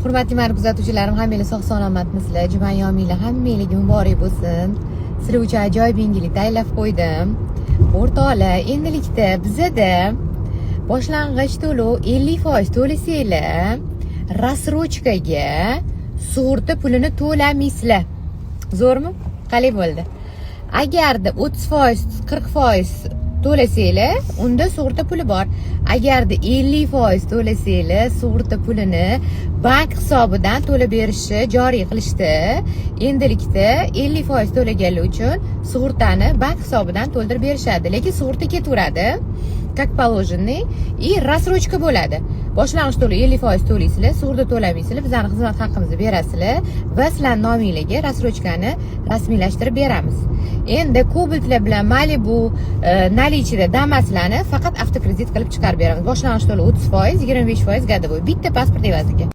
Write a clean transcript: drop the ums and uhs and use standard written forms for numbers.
Hurmatli meni kuzatuvchilarim, hammangiz sog' salomatmisizlar? Juma yominglar hammangizga muborak bo'lsin. Sizlar uchun ajoyib yangilik tayyorlab qo'ydim. O'rtoqlar, endilikda bizada boshlang'ich to'lov 50% to'lasanglar, rassrochkaga sug'urta pulini to'lamaysizlar. Zo'rmi? Qalay bo'ldi? Agarda 30%, 40% to'lasanglar, unda sug'urta puli bor. Agarda 50% to'lasanglar, sug'urta pulini bank hisobidan to'lab berishni joriy qilishdi. Endilikda 50% to'laganlar uchun sug'urtani bank hisobidan to'ldirib berishadi, lekin sug'urta ketaveradi, как положенный, и рассрочка bo'ladi. Boshlang'ich to'lov 50% to'laysizlar, sug'urta to'lamaysizlar, bizning xizmat haqimizni berasizlar va sizlar nomingizga rassrochkani rasmiylashtirib beramiz. Endi Cobaltlar bilan Malibu наличиеda Damas'larni faqat avtokredit qilib chiqarib beramiz. Boshlang'ich to'lov 30%, 25% godovoy. Bitta pasport evaziga.